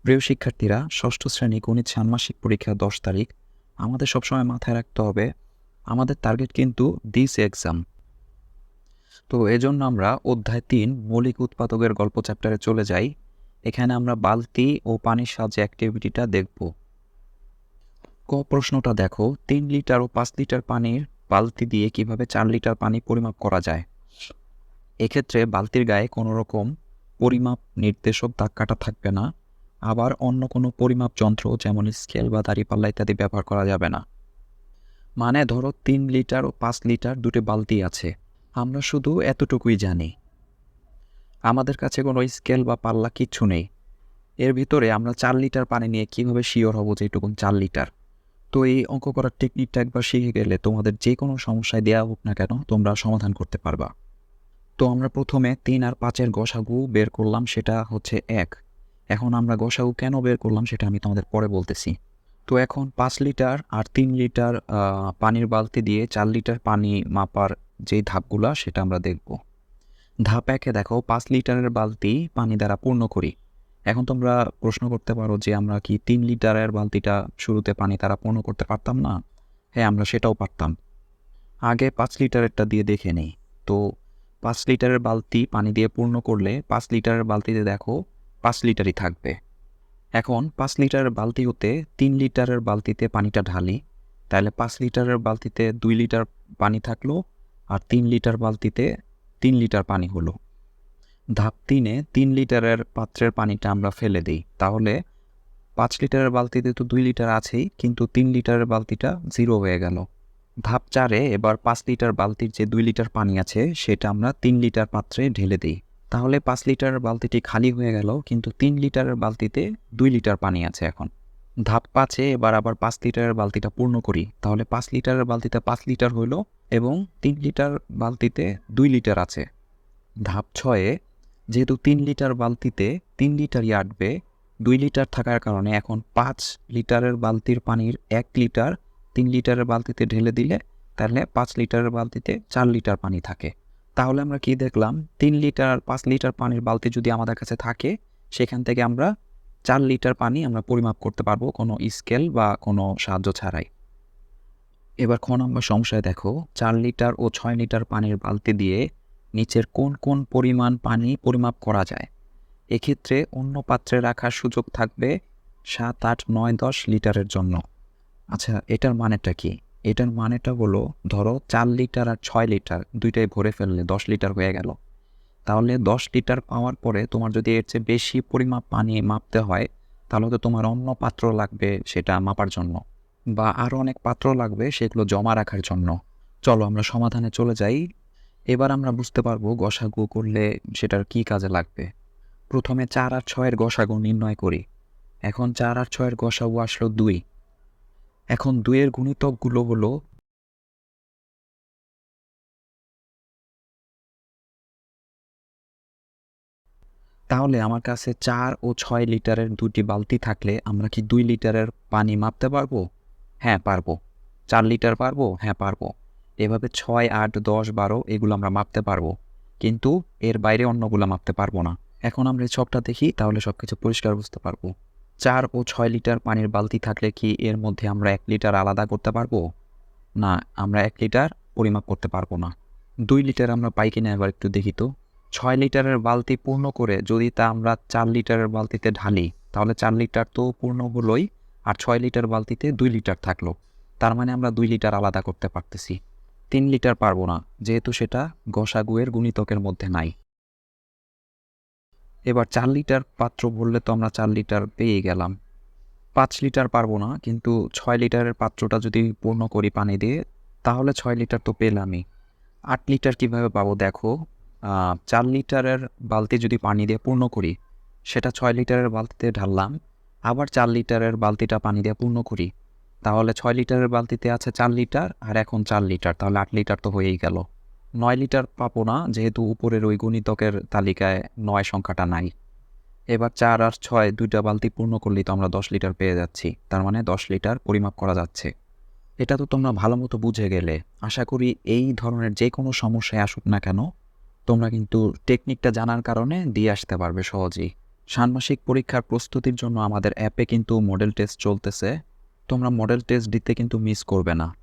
প্রিয় শিক্ষার্থীরা, ষষ্ঠ শ্রেণী গণিত ষান্মাসিক পরীক্ষা ১০ তারিখ। আমাদের সবসময় মাথায় রাখতে হবে, আমাদের টার্গেট কিন্তু দিস এক্সাম। তো এজন্য আমরা অধ্যায় ৩ মৌলিক উৎপাদকের গল্প চ্যাপ্টারে চলে যাই। এখানে আমরা বালতি ও পানির সাহায্যে অ্যাক্টিভিটিটা দেখব। প্রশ্নটা দেখো, ৩ লিটার ও ৫ লিটার পানির বালতি দিয়ে কিভাবে ৪ লিটার পানি পরিমাপ করা যায়। এক্ষেত্রে বালতির গায়ে কোনো রকম পরিমাপ নির্দেশক দাগ কাটা থাকবে না। আবার অন্য কোনো পরিমাপ যন্ত্র যেমন স্কেল বা দাঁড়িপাল্লা ইত্যাদি ব্যবহার করা যাবে না। মানে ধরো ৩ লিটার ও ৫ লিটার দুটো বালতি আছে, আমরা শুধু এতটুকুই জানি, আমাদের কাছে কোনো স্কেল বা পাল্লা কিচ্ছু নেই। এর ভিতরে আমরা ৪ লিটার পানি নিয়ে কিভাবে শিওর হব যে এটুকুন ৪ লিটার। তো এই অঙ্ক করার টেকনিকটা একবার শিখে গেলে তোমাদের যে কোনো সমস্যায় দেওয়া হোক না কেন তোমরা সমাধান করতে পারবা। তো আমরা প্রথমে ৩ আর ৫-এর গসাগু বের করলাম, সেটা হচ্ছে ১। এখন আমরা গসাগু কেন বের করলাম সেটা আমি তোমাদের পরে বলতেছি। তো এখন ৫ লিটার আর ৩ লিটার পানির বালতি দিয়ে ৪ লিটার পানি মাপার যে ধাপগুলা সেটা আমরা দেখব। ধাপ ১-এ দেখো, ৫ লিটারের বালতি পানি দ্বারা পূর্ণ করি। এখন তোমরা প্রশ্ন করতে পারো যে আমরা কি ৩ লিটারের বালতিটা শুরুতে পানি দ্বারা পূর্ণ করতে পারতাম না? হ্যাঁ, আমরা সেটাও পারতাম। আগে ৫ লিটারেরটা দিয়ে দেখে নেই। তো ৫ লিটারের বালতি পানি দিয়ে পূর্ণ করলে ৫ লিটারের বালতিতে দেখো ৫ লিটারই থাকবে। এখন ৫ লিটারের বালতি হতে ৩ লিটারের বালতিতে পানিটা ঢালি, তাহলে ৫ লিটারের বালতিতে ২ লিটার পানি থাকলো আর ৩ লিটার বালতিতে ৩ লিটার পানি হলো। ধাপ ৩-এ ৩ লিটারের পাত্রের পানিটা আমরা ফেলে দিই, তাহলে ৫ লিটারের বালতিতে তো ২ লিটার আছেই, কিন্তু ৩ লিটারের বালতিটা 0 হয়ে গেল। ধাপ ৪-এ এবার ৫ লিটার বালতির যে ২ লিটার পানি আছে সেটা আমরা ৩ লিটার পাত্রে ঢেলে দিই, তাহলে ৫ লিটারের বালতিটি খালি হয়ে গেল, কিন্তু ৩ লিটারের বালতিতে ২ লিটার পানি আছে এখন। ধাপ ৫-এ এবার আবার ৫ লিটারের বালতিটা পূর্ণ করি, তাহলে ৫ লিটারের বালতিতে ৫ লিটার হইল এবং ৩ লিটার বালতিতে ২ লিটার আছে। ধাপ ৬-এ যেহেতু ৩ লিটার বালতিতে ৩ লিটারই আটবে, ২ লিটার থাকার কারণে এখন ৫ লিটারের বালতির পানির ১ লিটার ৩ লিটারের বালতিতে ঢেলে দিলে তাহলে ৫ লিটারের বালতিতে ৪ লিটার পানি থাকে। তাহলে আমরা কি দেখলাম, ৩ লিটার আর ৫ লিটার পানির বালতি যদি আমাদের কাছে থাকে, সেখান থেকে আমরা ৪ লিটার পানি আমরা পরিমাপ করতে পারবো কোনো স্কেল বা কোনো সাহায্য ছাড়াই। এবার খ নম্বর সমস্যায় দেখো, ৪ লিটার ও ৬ লিটার পানির বালতি দিয়ে নিচের কোন কোন পরিমাণ পানি পরিমাপ করা যায়। এক্ষেত্রে অন্য পাত্রে রাখার সুযোগ থাকবে ৭, ৮, ৯, ১০ লিটারের জন্য। আচ্ছা, এটার মানেটা কি? এটার মানেটা হলো, ধরো ৪ লিটার আর ৬ লিটার দুইটাই ভরে ফেললে ১০ লিটার হয়ে গেল। তাহলে ১০ লিটার পাওয়ার পরে তোমার যদি এর চেয়ে বেশি পরিমাপ পানি মাপতে হয়, তাহলে তো তোমার অন্য পাত্র লাগবে সেটা মাপার জন্য, বা আরও অনেক পাত্র লাগবে সেগুলো জমা রাখার জন্য। চলো আমরা সমাধানে চলে যাই। এবার আমরা বুঝতে পারবো গসাগু করলে সেটার কি কাজে লাগবে। প্রথমে ৪ আর ৬-এর গসাগু নির্ণয় করি। এখন ৪ আর ৬-এর গসাগু আসলো ২। এখন ২-এর গুণিতকগুলো হলো, তাহলে আমার কাছে ৪ ও ৬ লিটারের দুটি বালতি থাকলে আমরা কি ২ লিটারের পানি মাপতে পারবো? হ্যাঁ পারবো। ৪ লিটার পারবো? হ্যাঁ পারবো। এভাবে ৬, ৮, ১০, ১২ এগুলো আমরা মাপতে পারবো, কিন্তু এর বাইরে অন্যগুলো মাপতে পারবো না। এখন আমরা এই ছকটা দেখি, তাহলে সব কিছু পরিষ্কার বুঝতে পারবো। ৪ ও ৬ লিটার পানির বালতি থাকলে কি এর মধ্যে আমরা ১ লিটার আলাদা করতে পারবো? না, আমরা ১ লিটার পরিমাপ করতে পারবো না। ২ লিটার আমরা পাই কিনা এবার একটু দেখি তো। ৬ লিটারের বালতি পূর্ণ করে যদি তা আমরা ৪ লিটারের বালতিতে ঢালি, তাহলে ৪ লিটার তো পূর্ণ হলোই, আর ৬ লিটার বালতিতে ২ লিটার থাকলো। তার মানে আমরা ২ লিটার আলাদা করতে পারতেছি। ৩ লিটার পারবো না, যেহেতু সেটা গসাগুয়ের গুণিতকের মধ্যে নাই। এবার ৪ লিটার পাত্র বললে তো আমরা ৪ লিটার পেয়ে গেলাম। ৫ লিটার পারবো না, কিন্তু ৬ লিটারের পাত্রটা যদি পূর্ণ করি পানি দিয়ে, তাহলে ৬ লিটার তো পেলামই। ৮ লিটার কীভাবে পাবো দেখো, ৪ লিটারের বালতি যদি পানি দিয়ে পূর্ণ করি, সেটা ৬ লিটারের বালতিতে ঢাললাম, আবার ৪ লিটারের বালতিটা পানি দিয়ে পূর্ণ করি, তাহলে ৬ লিটারের বালতিতে আছে ৪ লিটার আর এখন ৪ লিটার, তাহলে ৮ লিটার তো হয়েই গেল। ৯ লিটার পাবো না, যেহেতু উপরের ওই গুণিতকের তালিকায় ৯ সংখ্যাটা নাই। এবার ৪ আর ৬ দুইটা বালতি পূর্ণ করলেই তো আমরা ১০ লিটার পেয়ে যাচ্ছি, তার মানে ১০ লিটার পরিমাপ করা যাচ্ছে। এটা তো তোমরা ভালো মতো বুঝে গেলে। আশা করি এই ধরনের যে কোনো সমস্যায় আসুক না কেন, তোমরা কিন্তু টেকনিকটা জানার কারণে দিয়ে আসতে পারবে সহজেই। ষান্মাসিক পরীক্ষার প্রস্তুতির জন্য আমাদের অ্যাপে কিন্তু মডেল টেস্ট চলতেছে। তোমরা মডেল টেস্ট দিতে কিন্তু মিস করবে না।